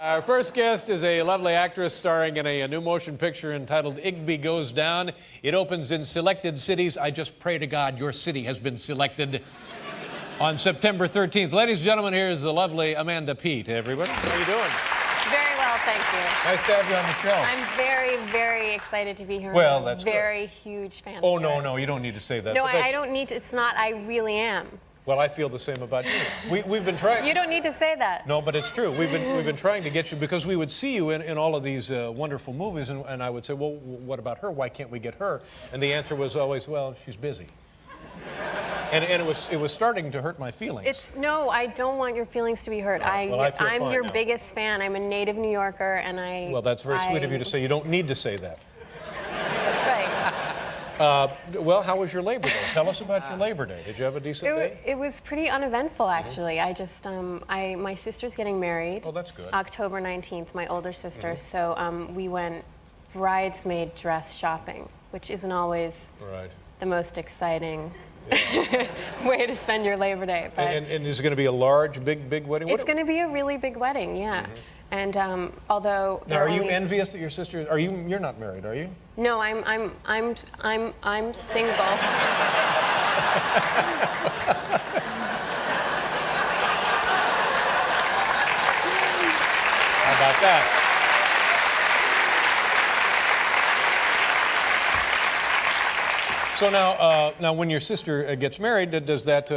Our first guest is a lovely actress starring in a new motion picture entitled Igby Goes Down. It opens in selected cities. I just pray to God your city has been selected on September 13th. Ladies and gentlemen, here is the lovely Amanda Peet. Everybody, how are you doing? Very well, thank you. Nice to have you on the show. I'm very, very excited to be here. Well, I'm that's a very huge fan. Oh, of no, yours. no, you don't need to say that. No, I don't need to. It's not. I really am. Well, I feel the same about you. We've been trying. You don't need to say that. No, but it's true. We've been trying to get you because we would see you in all of these wonderful movies, and I would say, well, what about her? Why can't we get her? And the answer was always, well, she's busy. And it was starting to hurt my feelings. No, I don't want your feelings to be hurt. Well, I feel I'm fine your now. biggest fan. I'm a native New Yorker, and I. Well, that's very sweet of you to say. You don't need to say that. Right. Well, how was your Labor Day? Tell us about your Labor Day. Did you have a decent day? It was pretty uneventful, actually. I just, my sister's getting married. Oh, that's good. October 19th, my older sister. So we went bridesmaid dress shopping, which isn't always the most exciting way to spend your Labor Day. But and is it going to be a large, big wedding? It's going to be a really big wedding, yeah. And although now, are you envious that your sister? You're not married, are you? No, I'm single. How about that? So now when your sister gets married, does that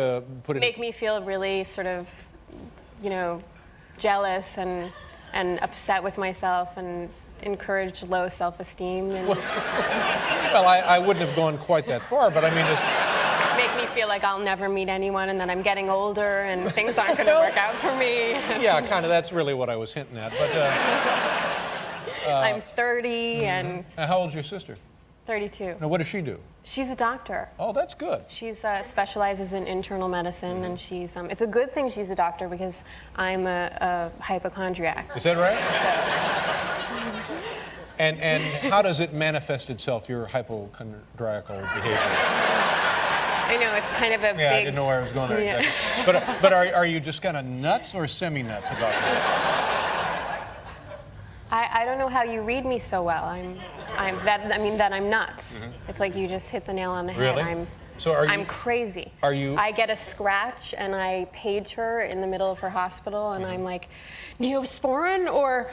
put it? Make me feel really sort of, jealous and upset with myself and encourage low self-esteem. And Well, I wouldn't have gone quite that far, but I mean, make me feel like I'll never meet anyone and that I'm getting older and things aren't going to work out for me. Yeah, kind of. That's really what I was hinting at. But I'm 30 and how old's your sister? 32. Now, what does she do? She's a doctor. Oh, that's good. She's specializes in internal medicine, and she's. It's a good thing she's a doctor because I'm a hypochondriac. Is that right? So. And how does it manifest itself, your hypochondriacal behavior? I know it's kind of a big. Yeah, I didn't know where I was going there exactly. But are you just kind of nuts or semi-nuts about this? I don't know how you read me so well. That I'm nuts. It's like you just hit the nail on the head. Really? So I'm crazy. Are you? I get a scratch and I page her in the middle of her hospital and I'm like, Neosporin or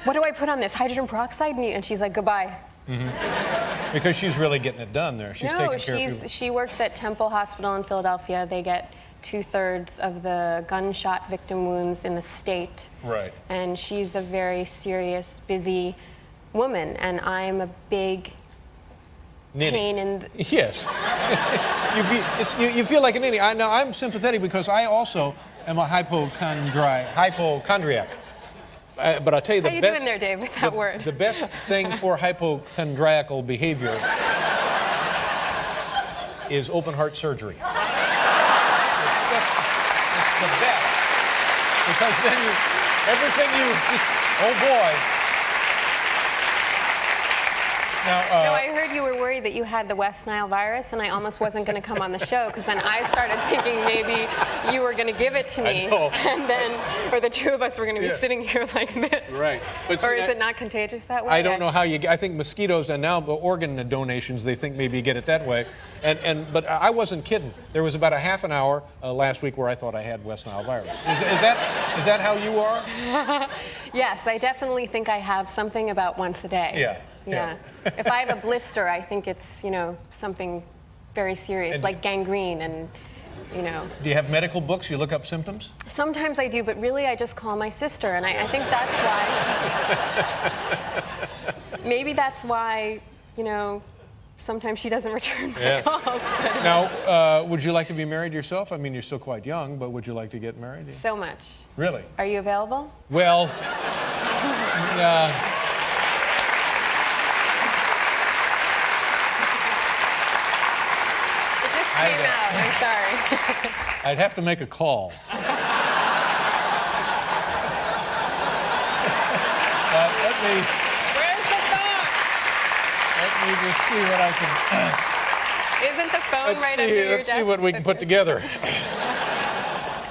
what do I put on this? Hydrogen peroxide? And she's like, goodbye. Because she's really getting it done there. She's taking care of people. She works at Temple Hospital in Philadelphia. They get 2/3 of the gunshot victim wounds in the state. Right. And she's a very serious, busy woman, and I'm a big pain in the... Yes. you feel like an idiot. Now, I'm sympathetic because I also am a hypochondriac. But I'll tell you the best... How you doing there, Dave, with that word? The best thing for hypochondriacal behavior is open heart surgery. It's the best. Because then everything just, oh boy. Now, no, I heard you were worried that you had the West Nile virus, and I almost wasn't going to come on the show because then I started thinking maybe you were going to give it to me, and then, or the two of us were going to be sitting here like this. Right. But or is it not contagious that way? I don't know how you. I think mosquitoes and now organ donations. They think maybe you get it that way. But I wasn't kidding. There was about a half an hour last week where I thought I had West Nile virus. Is that how you are? Yes, I definitely think I have something about once a day. Yeah. If I have a blister, I think it's, something very serious, like gangrene and, Do you have medical books? You look up symptoms? Sometimes I do, but really I just call my sister, and I think that's why. Maybe that's why, sometimes she doesn't return my calls. Now, would you like to be married yourself? I mean, you're still quite young, but would you like to get married? So much. Really? Are you available? Well, Came out. I'm sorry. I'd have to make a call. Let me. Where's the phone? Let me just see what I can. Isn't the phone right under your desk? Let's see what we can put together.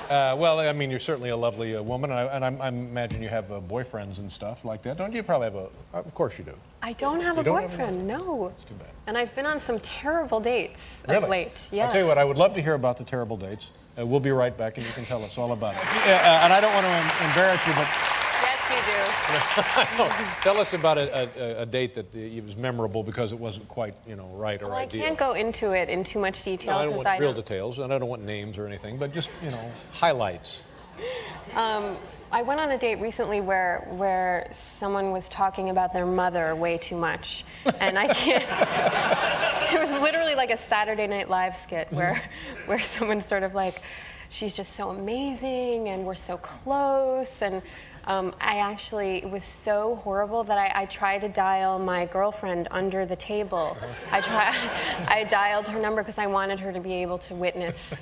Well, I mean, you're certainly a lovely woman, and I imagine you have boyfriends and stuff like that, don't you? You probably have of course you do. I don't have a boyfriend, no. That's too bad. And I've been on some terrible dates Really? of late. Yes. I'll tell you what, I would love to hear about the terrible dates. We'll be right back, and you can tell us all about it. And I don't want to embarrass you, but... Yes, you do. Tell us about a date that was memorable because it wasn't quite, right or Well, ideal. I can't go into it in too much detail. No, I don't want real details, and I don't want names or anything, but just, highlights. I went on a date recently where someone was talking about their mother way too much, and I can't. It was literally like a Saturday Night Live skit where someone's sort of like, she's just so amazing, and we're so close, and it was so horrible that I tried to dial my girlfriend under the table. I dialed her number because I wanted her to be able to witness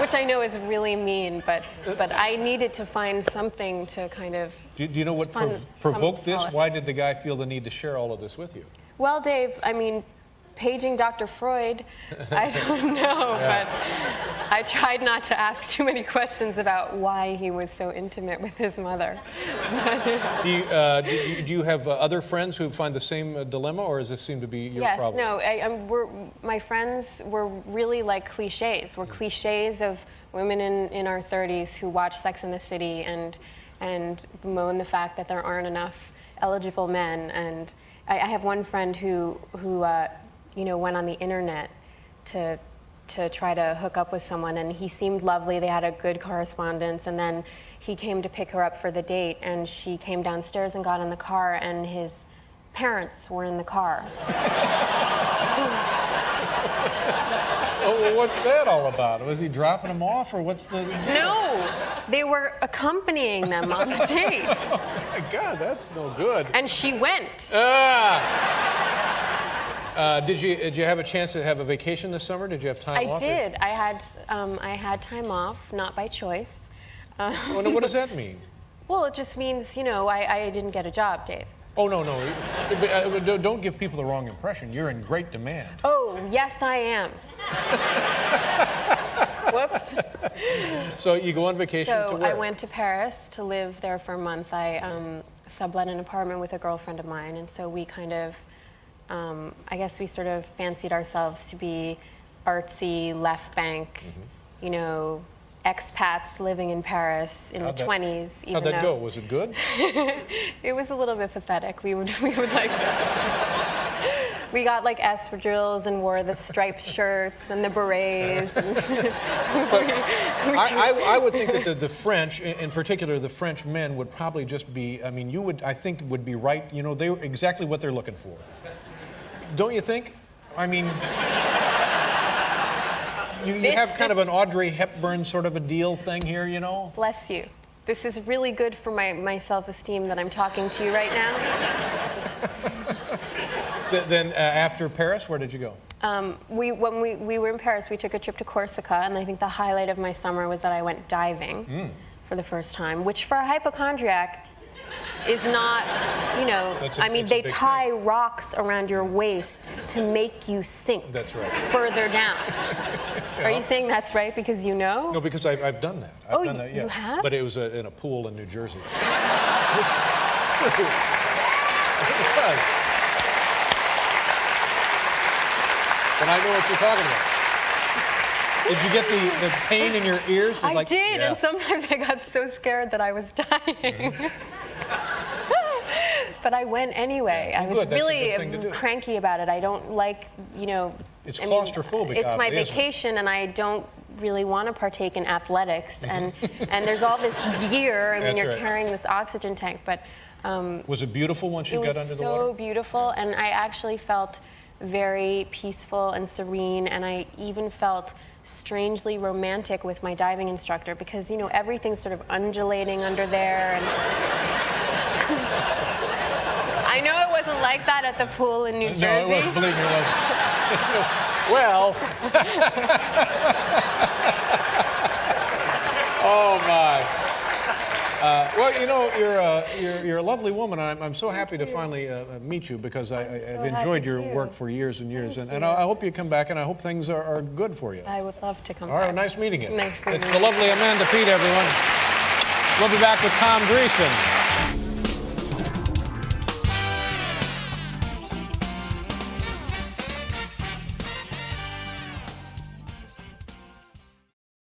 which I know is really mean, but I needed to find something to kind of... Do you know what provoked this? Why did the guy feel the need to share all of this with you? Well, Dave, I mean, paging Dr. Freud, I don't know, but I tried not to ask too many questions about why he was so intimate with his mother. Do you have other friends who find the same dilemma, or does this seem to be your problem? Yes, no, my friends were really like cliches. We're cliches of women in our 30s who watch Sex and the City and bemoan the fact that there aren't enough eligible men. And I have one friend who went on the internet to try to hook up with someone, and he seemed lovely. They had a good correspondence, and then he came to pick her up for the date, and she came downstairs and got in the car, and his parents were in the car. Oh, well, what's that all about? Was he dropping them off, or what's the... No, they were accompanying them on the date. Oh my God, that's no good. And she went. Did you have a chance to have a vacation this summer? Did you have time off? I did. I had time off, not by choice. Well, what does that mean? Well, it just means, I didn't get a job, Dave. Oh, no. Don't give people the wrong impression. You're in great demand. Oh, yes, I am. Whoops. So you go on vacation to where? I went to Paris to live there for a month. I sublet an apartment with a girlfriend of mine, and so we kind of, I guess we sort of fancied ourselves to be artsy, left bank, expats living in Paris in the 20s. How'd that go? Was it good? It was a little bit pathetic. We would like, we got like espadrilles and wore the striped shirts and the berets. And I would think that the French, in particular the French men, would probably just be, I think would be right, they were exactly what they're looking for. Don't you think? You have kind of an Audrey Hepburn sort of a deal thing here, Bless you. This is really good for my self-esteem that I'm talking to you right now. So then after Paris, where did you go? When we were in Paris, we took a trip to Corsica, and I think the highlight of my summer was that I went diving for the first time, which for a hypochondriac is not, they tie rocks around your waist to make you sink further down. Yeah. Are you saying that's right because you know? No, because I've done that. I've done that, yeah. You have? But it was in a pool in New Jersey. And I know what you're talking about. Did you get the pain in your ears? I did, and sometimes I got so scared that I was dying. But I went anyway. I was really cranky about it. I don't like, It's claustrophobic. It's my vacation, and I don't really want to partake in athletics. And there's all this gear. You're carrying this oxygen tank. But was it beautiful once you got under the water? It was so beautiful, and I actually felt very peaceful and serene, and I even felt strangely romantic with my diving instructor because everything's sort of undulating under there, and I know it wasn't like that at the pool in New Jersey. No, it wasn't. Believe me, it wasn't. Well, oh my. Well, you know, you're a lovely woman. I'm so happy to finally meet you because I've enjoyed your work for years and years. And I hope you come back, and I hope things are good for you. I would love to come back. All right, nice meeting you. Nice meeting you. It's the lovely Amanda Peet, everyone. We'll be back with Tom Dreesen.